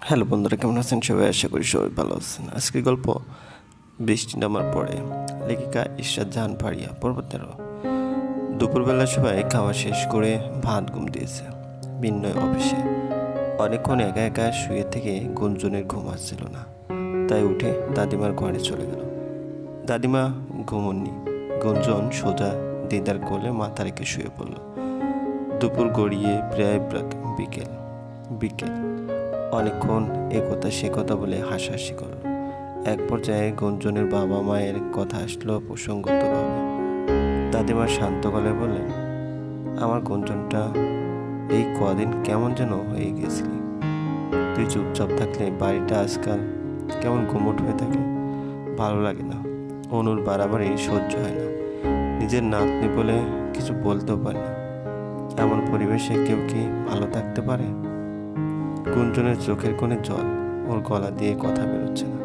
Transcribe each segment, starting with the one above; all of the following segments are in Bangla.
হ্যালো বন্ধুরা, কেমন আছেন সবাই? আশা করি সবাই ভালো আছেন। আজকে গল্প বৃষ্টি নামার পরে, লেখিকা ইশরাত জাহান ফারিয়া। পর্ব 13। দুপুরবেলা সবাই খাওয়া শেষ করে ভাত ঘুম দিয়েছে। বিনয় অফিসে অনেকক্ষণ একা একা শুয়ে থেকে গুঞ্জনের ঘুম আসছিল না, তাই উঠে দাদিমার ঘরে চলে গেল। দাদিমা ঘুমননি। গুঞ্জন সোজা দিদার কোলে মাথা রেখে শুয়ে পড়ল। দুপুর গড়িয়ে প্রায় বিকেল বিকেল অনেকক্ষণ এ কথা সে কথা বলে হাসাহাসি করল। এক পর্যায়ে গুঞ্জনের বাবা মায়ের কথা আসলো প্রসঙ্গতভাবে। দাদিমা শান্ত গলায় বললেন, আমার গুঞ্জনটা এই কদিন কেমন যেন হয়ে গেছিলি। তুই চুপচাপ থাকলে বাড়িটা আজকাল কেমন গুমট হয়ে থাকে, ভালো লাগে না। অনুর বাড়াবাড়ি সহ্য হয় না। নিজের নাতনি বলে কিছু বলতেও পারে না। এমন পরিবেশে কেউ কি ভালো থাকতে পারে? গুঞ্জনের চোখের কোণে জল, ওর গলা দিয়ে কথা বেরোচ্ছে না,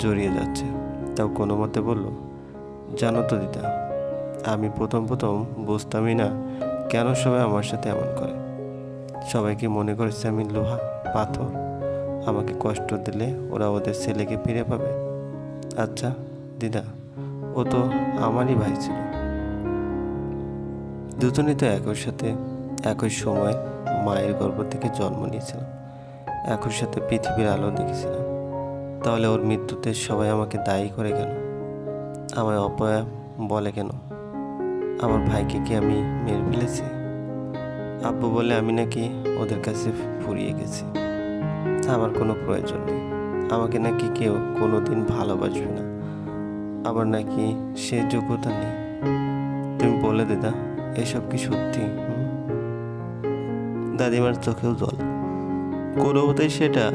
জড়িয়ে যাচ্ছে। তাও কোনো মতে বলল, জানো তো দিদা, আমি প্রথম বুঝতামই না কেন সবাই আমার সাথে এমন করে। সবাই কি মনে করেছে আমি লোহা পাথর? আমাকে কষ্ট দিলে ওরা ওদের ছেলেকে ফিরে পাবে? আচ্ছা দিদা, ও তো আমারই ভাই ছিল। দুজনেই তো একই সাথে একই সময় মায়ের গর্ভ থেকে জন্ম নিয়েছিলাম, একই সাথে পৃথিবীর আলো দেখেছিলাম। তাহলে ওর মৃত্যুতে সবাই আমাকে দায়ী করে কেন? আমায় অপয়া বলে কেন? আমার ভাইকে কি আমি মেরে ফেলেছি? আব্বু বলে আমি নাকি ওদের কাছে ফুরিয়ে গেছি। আমার কোনো প্রয়োজন নেই। আমাকে নাকি কেউ কোনো দিন ভালোবাসবে না। আবার নাকি সে যোগ্যতা নেই। তুমি বলে দিদা, এসব কি সত্যি? দাদিমার চোখেও জল। কোনোমতেই সেটা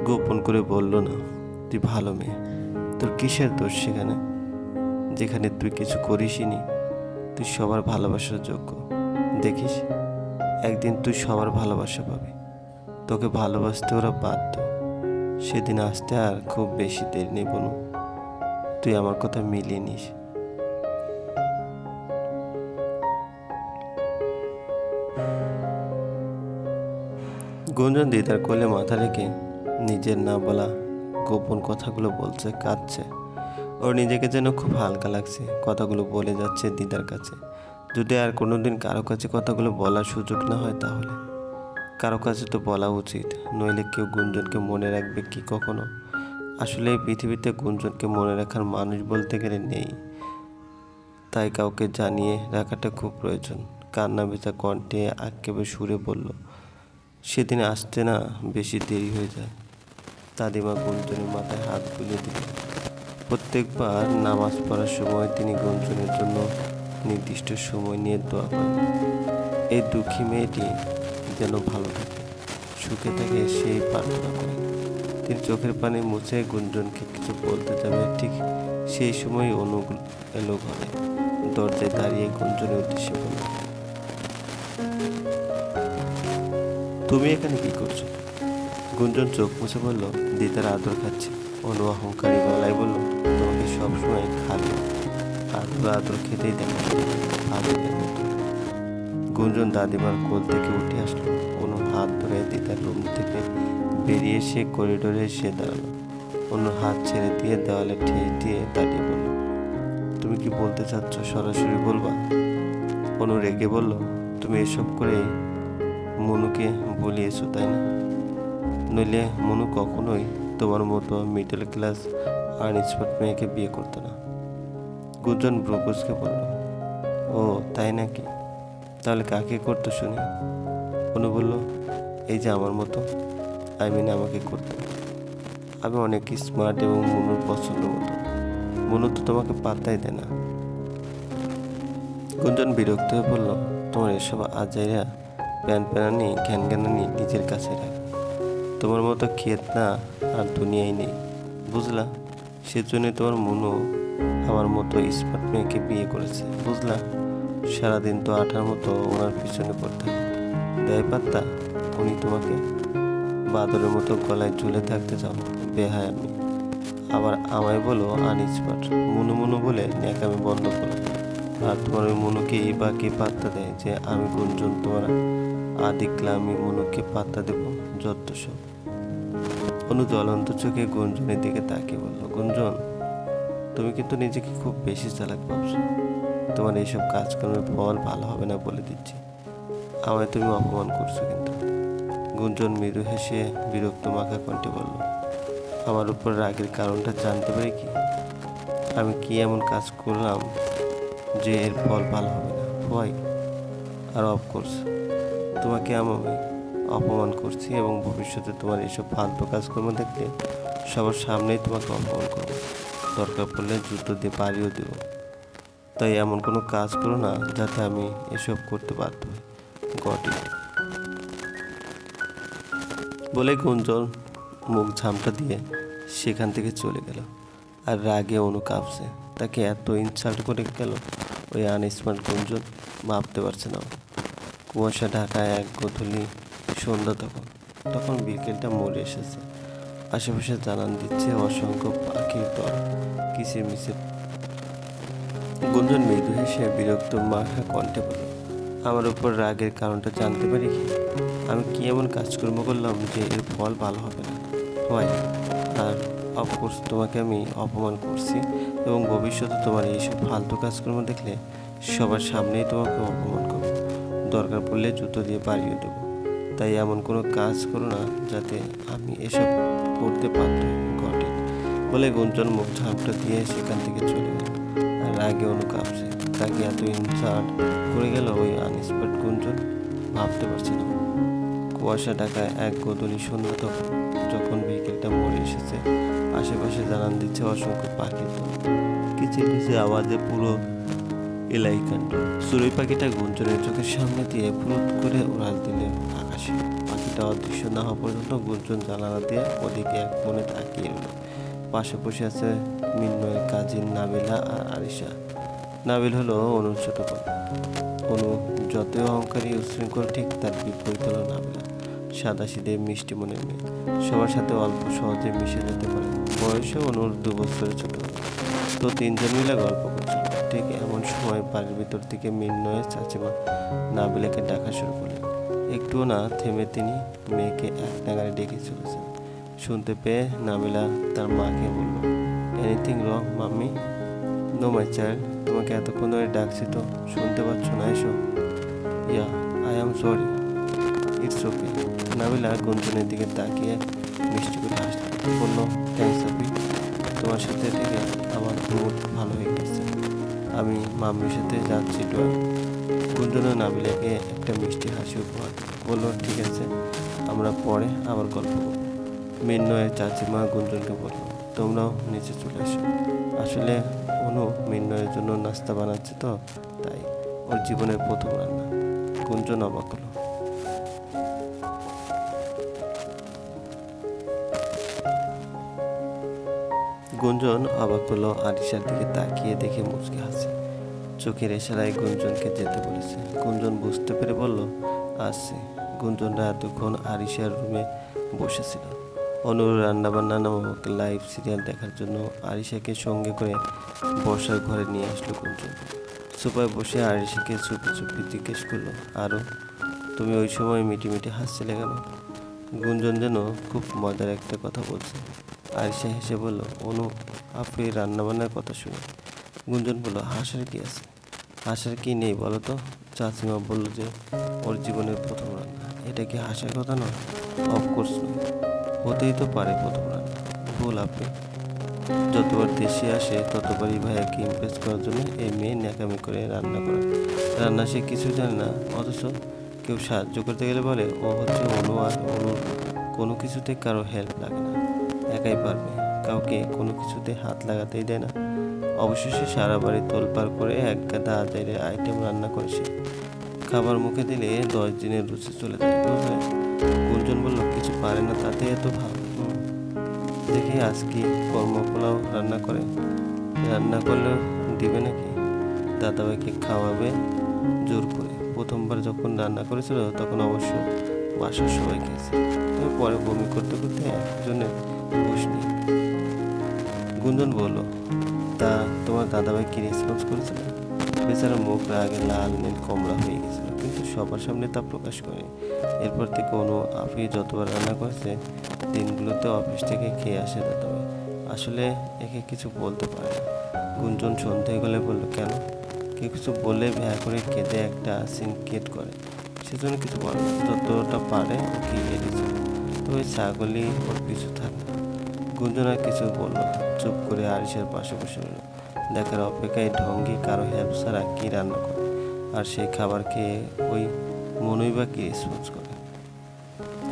গোপন করে বলল না। তুই ভালো মেয়ে, তোর কিসের দোষ সেখানে, যেখানে তুই কিছু করিসনি? তুই সবার ভালোবাসার যোগ্য। দেখিস একদিন তুই সবার ভালোবাসা পাবি। তোকে ভালোবাসতে ওরা বাধ্য। সেদিন আসতে আর খুব বেশি দেরি নেই বনু। তুই আমার কথা মিলিয়ে নিস। গুঞ্জন দিদার কোলে মাথা রেখে নিজের না বলা গোপন কথাগুলো বলছে, কাঁদছে। ওর নিজেকে যেন খুব হালকা লাগছে। কথাগুলো বলে যাচ্ছে দিদার কাছে। যদি আর কোনোদিন কারো কাছে কথাগুলো বলার সুযোগ না হয়, তাহলে কারো কাছে তো বলা উচিত, নইলে কেউ গুঞ্জনকে মনে রাখবে কি কখনো? আসলে এই পৃথিবীতে গুঞ্জনকে মনে রাখার মানুষ বলতে গেলে নেই, তাই কাউকে জানিয়ে রাখাটা খুব প্রয়োজন। কান্না ভেজা কণ্ঠে আক্ষেপে সুরে বলল, সেদিন আসতে না বেশি দেরি হয়ে যায়। দাদিমা গুঞ্জনের মাথায় হাত বুলিয়ে দিলেন। প্রত্যেকবার নামাজ পড়ার সময় তিনি গুঞ্জনের জন্য নির্দিষ্ট সময় নিয়ে দোয়া করেন। এই দুঃখী মেয়েটি যেন ভালো থাকে, সুখে থাকে, সেই প্রার্থনা করে। তিনি চোখের পানি মুছে গুঞ্জনকে কিছু বলতে যাবে, ঠিক সেই সময় অনু এলো ঘরে। দরজায় দাঁড়িয়ে গুঞ্জনের উদ্দেশ্যে বলল, তুমি এখানে কি করছো? গুঞ্জন চোখ মুছে বলল, দিদার আদর খাচ্ছি। অনু অহংকারী গলায় বলল, তোমাকে সবসময় খালো আদর আদর খেতেই দেখা আদরের মতো। গুঞ্জন দাদিমার কোল থেকে উঠে আসলো। অনু হাত ধরে দিদার রুম থেকে বেরিয়ে এসে করিডোরে এসে দাঁড়ালো। অনুর হাত ছেড়ে দিয়ে দেওয়ালে ঠেস দিয়ে দাঁড়িয়ে বলল, তুমি কি বলতে চাচ্ছ সরাসরি বলবা? অনু রেগে বলল, তুমি এসব করে মনুকে বলিয়েছো তাই না? নইলে মনু কখনোই তোমার মতো মিডল ক্লাস আনএক্সপার্ট মেয়েকে বিয়ে করতো না। গুঞ্জন ব্রুকুসকে বলল, ও তাই নাকি? তাহলে কাকে করতো শুনি? অনু বলল, এই যে আমার মতো, আমাকে করতো। আমি অনেক স্মার্ট এবং মনুর পছন্দ মতো। মনু তো তোমাকে পাত্তাই দেয় না। গুঞ্জন বিরক্ত হয়ে বলল, তোমার এসব আজাইরা প্যানপ্যানানি ঘ্যানঘ্যানানি নিজের কাছে রাখ। তোমার মতো ক্ষেত না আর দুনিয়ায় নেই, বুঝলা? সেজন্যই তোমার মনু আমার মতো স্মার্ট মেয়েকে বিয়ে করেছে, বুঝলা? সারাদিন তো আঠার মতো ওনার পিছনে পড়তে দেয় পাত্তা? উনি তোমাকে বাদরের মতো গলায় ঝুলে থাকতে চাও? বেহায় আমি। আবার আমায় বলো আনএক্সপার্ট। মনু মনু বলে ন্যাকামি বন্ধ করো। আর তোমার ওই মনুকেই বা কে পাত্তা দেয় যে আমি গুঞ্জন তোমার আদিক্লা আমি মনুকে পাত্তা দেব? যত সব। অনু জ্বলন্ত চোখে গুঞ্জনের দিকে তাকিয়ে বলল, গুঞ্জন, তুমি কিন্তু নিজেকে খুব বেশি চালাক ভাবছো। তোমার এইসব কাজকর্মের ফল ভালো হবে না বলে দিচ্ছি। আমায় তুমি অপমান করছো কিন্তু। গুঞ্জন মৃদু হেসে বিরক্ত মাখা কণ্ঠে বলল, আমার উপর রাগের কারণটা জানতে পারি কি? আমি কি এমন কাজ করলাম যে এর ফল ভালো হবে না? হোয়াই? আর অফকোর্স তোমাকে আমি অপমান করছি এবং ভবিষ্যতে তোমার এইসব ফালতু কাজকর্ম দেখলে সবার সামনেই তোমাকে অপমান করবো। দরকার পড়লে জুতো দিয়ে বাড়িও দেবো। তাই এমন কোনো কাজ করো না যাতে আমি এসব করতে বাধ্য হই। Got it? বলে গুঞ্জন মুখ ঝামটা দিয়ে সেখান থেকে চলে গেল। আর রাগে অনু কাঁপছে। তাকে এত ইনসাল্ট করে গেল ওই আনস্মার্ট গুঞ্জন, ভাবতে পারছে না। কুয়াশা ঢাকা এক গোধূলি সন্ধ্যা। তখন বিকেলটা মরে এসেছে। আশেপাশে জানান দিচ্ছে অসংখ্য পাখির দল কিচিরমিচির। গুঞ্জন মৃদু হেসে বিরক্ত মাখা কণ্ঠে বলল, আমার উপর রাগের কারণটা জানতে পারি কি? আমি কি এমন কাজকর্ম করলাম যে এর ফল ভালো হবে না? হয়। আর অফকোর্স তোমাকে আমি অপমান করছি এবং ভবিষ্যতে তোমার এইসব ফালতু কাজকর্ম দেখলে সবার সামনেই তোমাকে অপমান করবো। দরকার পড়লে জুতো দিয়ে বাড়িয়ে দেবো। তাই এমন কোনো কাজ করো না যাতে আমি এসব করতে বাধ্য হই। Got it? বলে গুঞ্জন মুখ ঝাপটা দিয়ে সেখান থেকে চলে গেল। আর রাগে অনু কাঁপছে। তাকে এত ইনসাল্ট করে গেল ওই আনস্পট গুঞ্জন, ভাবতে পারছে না। কুয়াশা ঢাকায় এক গোধূলি সন্ধ্যা। যখন বিকেলটা মরে এসেছে, আশেপাশে জানান দিচ্ছে অসংখ্য পাখির দল কিচিরমিচির আওয়াজে পুরো এলাকাণ্ড। চড়ুই পাখিটা গুঞ্জনের চোখের সামনে দিয়ে ফুরুত করে উড়াল দিলে আকাশে। পাখিটা অদৃশ্য না হওয়া পর্যন্ত গুঞ্জন জানালা দিয়ে ওদিকে এক মনে তাকিয়ে রইল। পাশে বসে আছে মিন্ময়ের কাজিন নাবিলা আর আরিশা। নাবিল হলো অনুর ছোট বোন। অনু যতই অহংকারী উশৃঙ্খল, ঠিক তার বিপরীত হলো নাবিলা। সাদাসিধে মিষ্টি মনের মেয়ে, সবার সাথে অল্প সহজে মিশে যেতে পারে। বয়সে অনুর 2 বছরের ছোট। তো তিনজন মিলে গল্প করছিল। ঠিক এমন সময় বাড়ির ভিতর থেকে মিন্ময়ের চাচিমা নাবিলাকে ডাকা শুরু করলেন। একটুও না থেমে তিনি মেয়েকে এক নাগারে ডেকে চলেছেন। শুনতে পেয়ে নাবিলা তার মাকে বলল, anything wrong mummy? No my child, তোমাকে এতক্ষণ ধরে ডাকছি তো শুনতে পাচ্ছ না? এসো। Yeah, I am sorry, it's okay. Nabila গুঞ্জনের দিকে তাকিয়ে মিষ্টি করে হাসল, বলল, থ্যাংকস আপি, তোমার সাথে থেকে আমার মুড ভালো হয়ে গেছে। আমি মাম্মির সাথে যাচ্ছি ডোয়া। গুঞ্জন নাবিলাকে একটা মিষ্টি হাসি উপহার বলল, ঠিক আছে, আমরা পরে আবার গল্প করব। মিন্ময়ের চাচিমা গুঞ্জনকে বলল, তোমরাও নিচে চলে এসো। আসলে অনু মিন্ময়ের জন্য নাস্তা বানাচ্ছে তো, তাই ওর জীবনের প্রথম রান্না। গুঞ্জন অবাক হলো। গুঞ্জন অবাক হলো, আরিশার দিকে তাকিয়ে দেখে মুচকে হাসে। চোখের ইশারায় গুঞ্জনকে যেতে বলেছে। গুঞ্জন বুঝতে পেরে বলল, আসছে। গুঞ্জনরা এতক্ষণ আরিশার রুমে বসেছিল। অনুর রান্নাবান্না নামক লাইভ সিরিয়াল দেখার জন্য আরিশাকে সঙ্গে করে বসার ঘরে নিয়ে আসলো গুঞ্জন। সোফায় বসে আরিশাকে চুপি চুপি জিজ্ঞেস করলো, আরও তুমি ওই সময় মিটিমিটি হাসছিলে কেন? গুঞ্জন যেন খুব মজার একটা কথা বলছে। আরিশা হেসে বলল, অনু আপনি রান্নাবান্নার কথা শুনে। গুঞ্জন বলল, হাসার কি আছে? হাসার কি নেই বলো তো? চাচিমা বলল যে ওর জীবনের প্রথম রান্না, এটা কি হাসার কথা নয়? অফকোর্স নয়, হতেই তো পারে প্রথম রান্না। ভুল আপনি। যতবার দেশে আসে ততবারই ভাইয়াকে ইমপ্রেস করার জন্য এই মেয়ে ন্যাকামি করে রান্না করে। রান্না সে কিছু জানে না, অথচ কেউ সাহায্য করতে গেলে বলে ও হচ্ছে অনু, আর অনুর কোনো কিছুতে কারো হেল্প লাগে না, একাই পারবে, কাউকে কোনো কিছুতে হাত লাগাতেই দেয় না। অবশেষে সারা বাড়ি তোলপাড় করে এক গাদা আজাইরের আইটেম রান্না করেছে। খাবার মুখে দিলে 10 দিনের রুচি চলে যায়, বুঝলে? গুঞ্জন বলল, কিছু পারে না তাতে এত ভাব? দেখি আজ কি কর্মপোলাও রান্না করে। রান্না করলেও দিবে নাকি? দাদাভাইকে খাওয়াবে জোর করে। প্রথমবার যখন রান্না করেছিল তখন অবশ্য বাসার সবাই খেয়েছে, তবে পরে বমি করতে করতে একজনের হুঁশ নেই। গুঞ্জন বলল, তা তোমার দাদাভাই কি রেসপন্স করেছিল? বেচারা মুখ রাগে লাল নীল কমলা হয়ে গেছিল, কিন্তু সবার সামনে তা প্রকাশ করে। এরপর থেকে অনু আপনি যতবার রান্না করেছে দিনগুলোতে অফিস থেকে খেয়ে আসে দাদাভাই। আসলে একে কিছু বলতে পারে না। গুঞ্জন সন্ধে গেলে বলল, কেন? কেউ কিছু বললে ভ্যা করে কেঁদে একটা সিন ক্রিয়েট করে, সেজন্য কিছু বলে না। যতটা পারে ওকে এড়িয়েছে। তো ওই ছাগলই ওর পিছু থাকে। গুঞ্জন আর কিছু বলল না, চুপ করে আরিসের পাশে বসে রইল। দেখার অপেক্ষায় ঢঙ্গি কারো হেল্প ছাড়া কী রান্না করে, আর সেই খাবার খেয়ে ওই মনই বা কী রেসপন্স করে।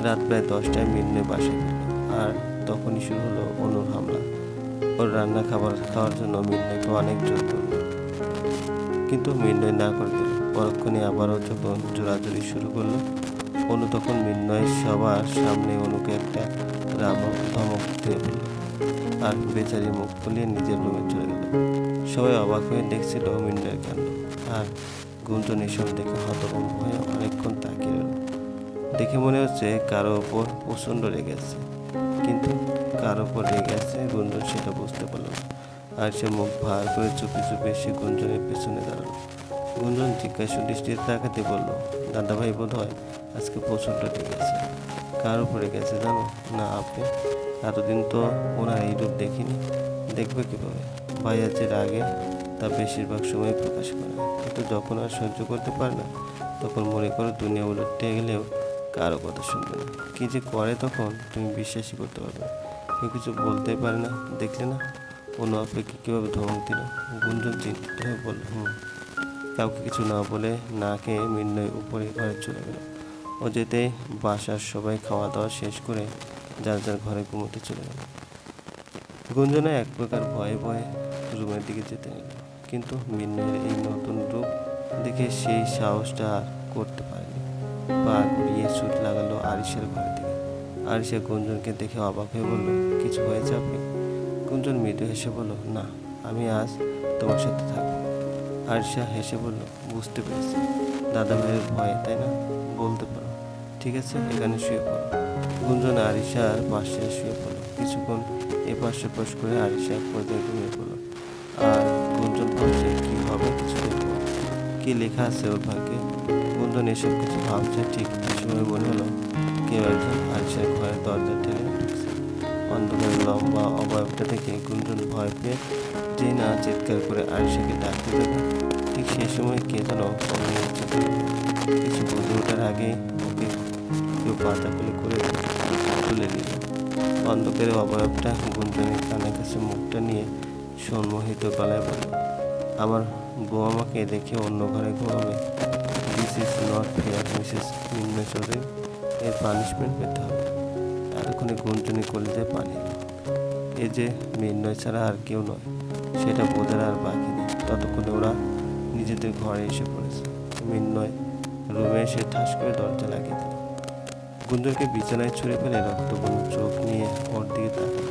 রাত প্রায় 10টায় মিন্নয় বাসায় ফিরল, আর তখনই শুরু হলো অনুর হামলা। ওর রান্না খাবার খাওয়ার জন্য মিন্নয়কে অনেক জোর করল, কিন্তু মিন্নয় না করে দিল। পরক্ষণে আবারও যখন জোরাজুরি শুরু করলো, অনু তখন মিন্নয় সবার সামনে অনুকে একটা ধমক দিয়ে ফেলল, আর বেচারি মুখ ফুলিয়ে নিজের রুমে চলে গেল। সবাই অবাক হয়ে দেখছিল মিন্নয়ের কাণ্ড, আর গুঞ্জন এসব দেখে হতভম্ব হয়ে অনেকক্ষণ তাকিয়ে রইল। দেখে মনে হচ্ছে কারো ওপর প্রচণ্ড রেগে আছে, কিন্তু কার ওপর রেগে আছে গুঞ্জন সেটা বুঝতে পারল না। আর সে মুখ ভার করে চুপি চুপি এসে গুঞ্জনের পেছনে দাঁড়ালো। গুঞ্জন জিজ্ঞাসা দৃষ্টিতে তাকাতে বলল, দাদাভাই বোধ হয় আজকে প্রচণ্ড রেগে আছে। কার উপর রেগে আছে জানো? না আপনি? এতদিন তো ওনার এই রূপ দেখিনি। দেখবে কীভাবে? ভাইয়া যে রাগে তা বেশিরভাগ সময় প্রকাশ করে না, কিন্তু যখন আর সহ্য করতে পারে না তখন মনে করো দুনিয়া উলটে গেলেও কারো কথা শুনবে না। কী যে করে তখন তুমি বিশ্বাসই করতে পারবে না। কেউ কিছু বলতে পারে না, দেখলে না অন্য অপেক্ষা কীভাবে ধমক দিল। গুঞ্জন চিন্তিত হয়ে বলল, কাউকে কিছু না বলে না খেয়ে মিন্নয় উপরে ঘরে চলে গেল। ও যেতে বাসার সবাই খাওয়া দাওয়া শেষ করে যার যার ঘরে ঘুমোতে চলে গেল। গুঞ্জনে এক প্রকার ভয়ে ভয়ে রুমের দিকে যেতে নিল, কিন্তু মিন্নয়ের এই নতুন রূপ দেখে সেই সাহসটা আর করতে পারেনি। পা ঘুরিয়ে ছুট লাগালো আরিসের ঘরের দিকে। আরিসা গুঞ্জনকে দেখে অবাক হয়ে বলল, কিছু হয়েছে আপনি? গুঞ্জন মৃদু হেসে বলল, না, আমি আজ তোমার সাথে থাকবো। আরিসা হেসে বলল, বুঝতে পেরেছি, দাদা ভাইয়ের ভয় তাই না? বলতে পারো। ঠিক আছে, এখানে শুয়ে পড়ো। গুঞ্জন আরিসার পাশে শুয়ে পড়ল। কিছুক্ষণ এপাশ ওপাশ করে আরিসা এক পর্যায়ে ঘুমিয়ে পড়ল। আর গুঞ্জন ভাবছে কি হবে কিছুদিন পর, কি লেখা আছে ওর ভাগ্যে। গুঞ্জন এসব কিছু ভাবছে, ঠিক এই সময় মনে হলো কেউ একজন আরিসার ঘরের দরজা ঠেলে ঢুকছে। অন্ধকারের লম্বা অবয়বটা দেখে গুঞ্জন ভয় পেয়ে যেই না চিৎকার করে আরিসাকে ডাকতে দেবে, ঠিক সেই সময় কে যেন কিছু বুঝে ওঠার আগে ওকে কেউ পাতা করে তুলে নিল। অন্ধকারের অবয়বটা গুঞ্জনের কানের কাছে মুখটা নিয়ে সম্মোহিত গলায় বলল, আমার বউ আমাকে দেখে অন্য ঘরে ঘুমাবে। This is not fair Mrs Minnoy Chowdhury, এর পানিশমেন্ট পেতে হবে। এতক্ষণে গুঞ্জনের কলিজায় পানি এলো। এ যে মিন্নয় ছাড়া আর কেউ নয় সেটা বোঝার আর বাকি নেই। ততক্ষণে ওরা নিজেদের ঘরে এসে পড়েছে। মিন্নয় রুমে এসে ঠাস করে দরজা লাগিয়ে দিল। গুঞ্জনকে বিছানায় ছুঁড়ে ফেলে রক্তবর্ণ চোখ নিয়ে ওর দিকে তাকাল।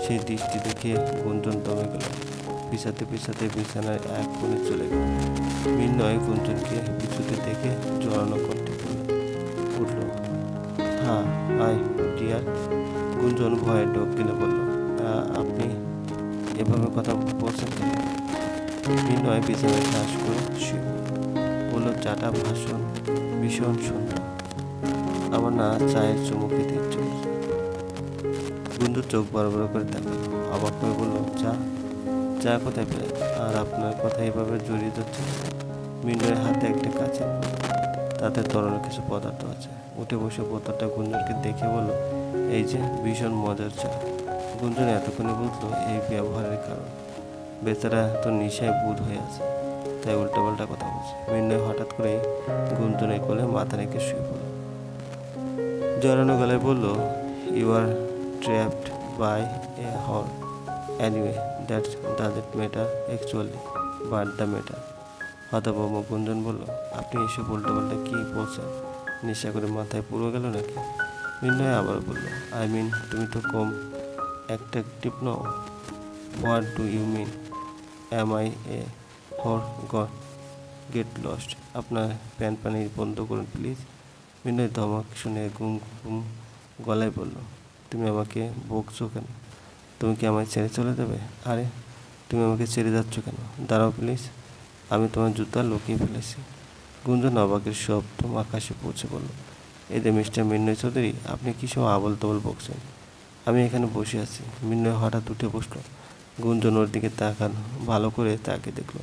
সেই দৃষ্টি দেখে গুঞ্জন দমে গেল। পিছাতে পিছাতে বিছানার এক কোণে চলে গেল। মিন্নয় গুঞ্জনকে পিছুতে দেখে জোরালো কণ্ঠে উঠল, হ্যাঁ হাই ডিয়ার। গুঞ্জন ভয়ে ঢোক গেলে বলল, আপনি এভাবে কথা বলছেন কেন? মিন্নয় বিছানায় ঠাস করে শুয়ে বলল, চাটা ভাষণ ভীষণ সুন্দর, আমার না চায়ের চুমুক খেতে ইচ্ছে করছে। গুঞ্জন চোখ বড় বড় করে তাকাল, অবাক হয়ে বলল, চা কোথায় পেলেন? আর আপনার কথা এভাবে জড়িয়ে যাচ্ছে। মিন্নয়ের হাতে একটা কাঁচের বোতল, তাতে তরল কিছু পদার্থ আছে। উঠে বসে বোতলটা গুঞ্জনকে দেখে বলল, এই যে ভীষণ মজার চা। গুঞ্জন এতক্ষণে বুঝলো এই ব্যবহারের কারণ। বেচারা তো নেশায় বুঁদ হয়ে আছে, তাই উল্টাপাল্টা কথা বলছে। মিন্নয় হঠাৎ করে গুঞ্জনের কোলে মাথা রেখে শুয়ে পড়ল। জড়ানো গলায় বলল, you are trapped by a whore. Anyway that doesn't matter actually, but the matter. হতভম্ব গুঞ্জন বলল, আপনি এসব উল্টোপাল্টা কী বলছেন? নেশা করে মাথায় পুরো গেল নাকি? মিন্নয় আবার বলল, আই মিন তুমি তো কম অ্যাট্রাকটিভ নও। What do you mean? Am I a whore? God get lost. আপনার প্যান পানি বন্ধ করুন প্লিজ। মিন্নয় ধমক শুনে ঘুম ঘুম গলায় বলল, তুমি আমাকে বকছো কেন? তুমি কি আমায় ছেড়ে চলে যাবে? আরে তুমি আমাকে ছেড়ে যাচ্ছ কেন? দাঁড়াও প্লিজ, আমি তোমার জুতা লুকিয়ে ফেলেছি। গুঞ্জন অবাকের শব্দ আকাশে পৌঁছে বলল, এই যে মিস্টার মিন্ময় চৌধুরী, আপনি কি সব আবল তাবল বকছেন? আমি এখানে বসে আছি। মিন্ময় হঠাৎ উঠে বসলো। গুঞ্জন ওর দিকে তাকালো, ভালো করে তাকে দেখলো।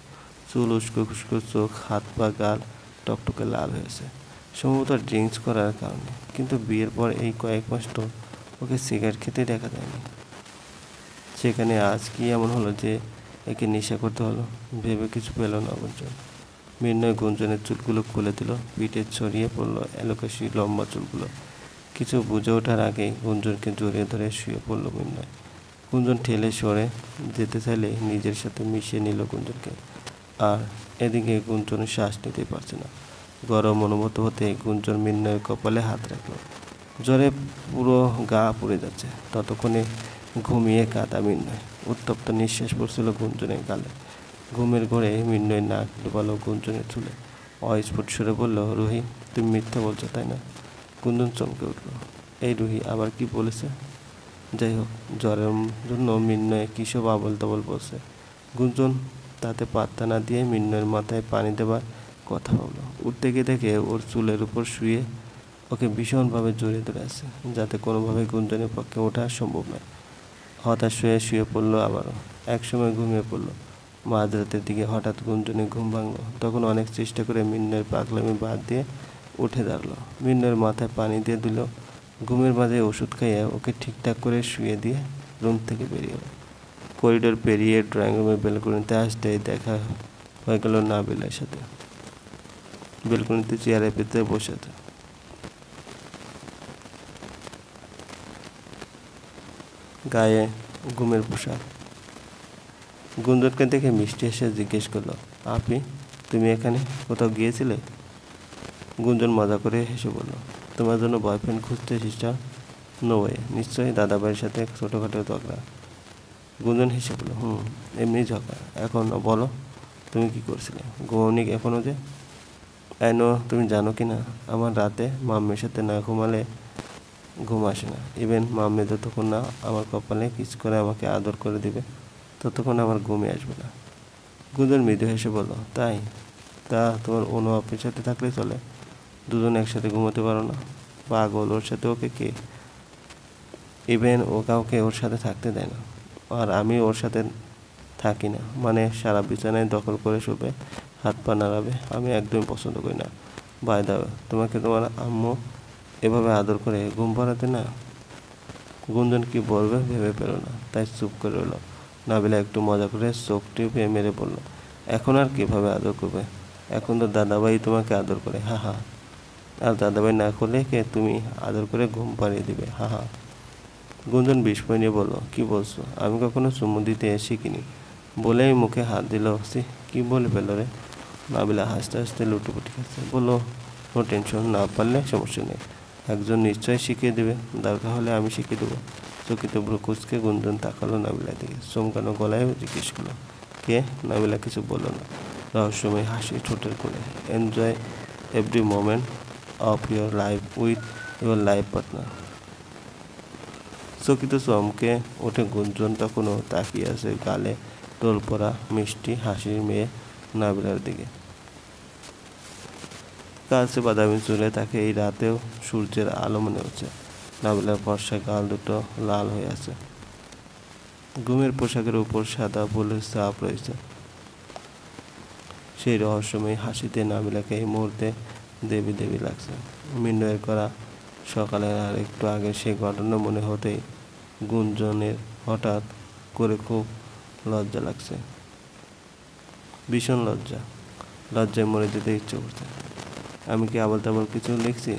চুল উস্কো খুস্কো, চোখ, হাত পা, গাল টকটকে লাল হয়েছে, সম্ভবত ড্রিঙ্কস করার কারণে। কিন্তু বিয়ের পর এই কয়েক মাস তো ওকে সিগারেট খেতে দেখা যায়নি। সেখানে আজ কি এমন হলো যে একে নেশা করতে হলো? ভেবে কিছু পেল না গুঞ্জন। মিন্ময় গুঞ্জনের চুলগুলো খুলে দিল, পিঠে ছড়িয়ে পড়লো এলোকাশি লম্বা চুলগুলো। কিছু বুঝে ওঠার আগেই গুঞ্জনকে জড়িয়ে ধরে শুয়ে পড়ল মিন্ময়। গুঞ্জন ঠেলে সরে যেতে চাইলে নিজের সাথে মিশিয়ে নিল গুঞ্জনকে। আর এদিকে গুঞ্জন শ্বাস নিতে পারছে না। গরম অনুভূত হতে গুঞ্জন মিন্ময়ের কপালে হাত রাখল। জ্বরে পুরো গা পুড়ে যাচ্ছে। ততক্ষণে ঘুমিয়ে কাঁদা মিন্ময়। উত্তপ্ত নিঃশ্বাস পড়ছিল গুঞ্জনের গালে। ঘুমের ঘরে মিন্ময় নাক ডুবালো গুঞ্জনের চুলে। অস্ফুট সুরে বলল, রুহি, তুমি মিথ্যা বলছো তাই না? গুঞ্জন চমকে উঠল। এই রুহি আবার কি বলেছে? যাই হোক, জ্বরের জন্য মিন্ময় কী সব আবল তাবল বলছে। গুঞ্জন তাতে পাত্তা না দিয়ে মিন্ময়ের মাথায় পানি দেবার কথা ভাবলো। উঠতে গিয়ে দেখে ওর চুলের উপর শুয়ে ওকে ভীষণভাবে জড়িয়ে ধরে আছে, যাতে কোনোভাবে গুঞ্জনের পক্ষে ওঠা সম্ভব নয়। হতাশ হয়ে শুয়ে পড়লো আবারও। একসময় ঘুমিয়ে পড়লো। মাঝরাতের দিকে হঠাৎ গুঞ্জনের ঘুম ভাঙলো। তখন অনেক চেষ্টা করে মিন্ময়ের পাগলামি বাদ দিয়ে উঠে দাঁড়ালো। মিন্ময়ের মাথায় পানি দিয়ে দিল। ঘুমের মাঝে ওষুধ খাইয়ে ওকে ঠিকঠাক করে শুয়ে দিয়ে রুম থেকে বেরিয়ে এলো। করিডোর পেরিয়ে ড্রয়িং রুমে বেলকনিতে আসতেই দেখা হয়ে গেল নাবিলার সাথে। বেলকনিতে চেয়ারে পেতে বসে আছে। গায়ে ঘুমের পোশাক। গুঞ্জনকে দেখে মিষ্টি এসে জিজ্ঞেস করলো, আপি, তুমি এখানে কোথাও গিয়েছিলে? গুঞ্জন মজা করে হেসে বলল, তোমার জন্য বয়ফ্রেন্ড খুঁজতে এসেছিস? নো ওয়ে, নিশ্চয়ই দাদাভাইয়ের সাথে ছোটোখাটো ঝগড়া। গুঞ্জন হেসে বলল, এমনি ঝগড়া। এখন বলো, তুমি কি করছিলে? ঘুমাওনি এখনও যে? তুমি জানো কি না, আমার রাতে মাম্মির সাথে না ঘুমালে ঘুম আসে না। ইভেন মাম্মি যতক্ষণ না আমার কপালে কিস করে আমাকে আদর করে দিবে, ততক্ষণ আমার ঘুমই আসবে না। গুঞ্জন মৃদু হেসে বলল, তাই? তা তোমার অন্য আপনির সাথে থাকলে চলে? দুজন একসাথে ঘুমোতে পারো না? পাগল, ওর সাথে ওকে কে? ইভেন ও কাউকে ওর সাথে থাকতে দেয় না। আর আমি ওর সাথে থাকি না মানে সারা বিছানায় দখল করে শুবে, হাত পা নাড়াবে, আমি একদমই পছন্দ করি না। বাই দাও, তোমাকে তোমার আম্মু এভাবে আদর করে ঘুম পাড়াতে না? গুঞ্জন কি বলবে ভেবে পেল না, তাই চুপ করে রইল। নাবিলা একটু মজা করে চোখ টিপে মেরে বলল, এখন আর কীভাবে আদর করবে? এখন তো দাদাভাই তোমাকে আদর করে, হা হা। আর দাদাভাই না করলে কে তুমি আদর করে ঘুম পাড়িয়ে দিবে, হা হা। গুঞ্জন বিস্ময় নিয়ে বলল, কী বলছো? আমি কখনো চুমু দিতে শিখিনি। বলেই মুখে হাত দিল। সি, কী বলে পেল রে? নাবিলা হাসতে হাসতে লুটোপুটি খাচ্ছে। বললো, নো টেনশন, না পারলে সমস্যা নেই, একজন নিশ্চয়ই শিখিয়ে দেবে, দরকার হলে আমি শিখিয়ে দেবো। চকিত ভ্রু কুচকে গুঞ্জন তাকালো নাবিলার দিকে। চমকানো গলায় জিজ্ঞেস করলো, কে? নাবিলা কিছু বলল না। রহস্যময় হাসি ঠোঁটের কোণে। Enjoy every moment of your life with your life partner. চকিত চমকে ওঠে গুঞ্জন। তখনও তাকিয়ে আছে গালে টোল পড়া মিষ্টি হাসির মেয়ে নাবিলার দিকে। কালচে বাদামি চুলে তাকে এই রাতেও সূর্যের আলো মনে হচ্ছে। নাবিলার ফর্সা গাল দুটো লাল হয়ে আছে। ঘুমের পোশাকের উপর সাদা ফুলের ছাপ রয়েছে। সেই রহস্যময় হাসিতে নাবিলাকে এই মুহূর্তে দেবী দেবী লাগছে। মিন্ময়ের করা সকালের আর একটু আগে সেই ঘটনা মনে হতেই গুঞ্জনের হঠাৎ করে খুব লজ্জা লাগছে। ভীষণ লজ্জায় মরে যেতে ইচ্ছে করছে। আমি কি আবল তাবল কিছু লিখছি?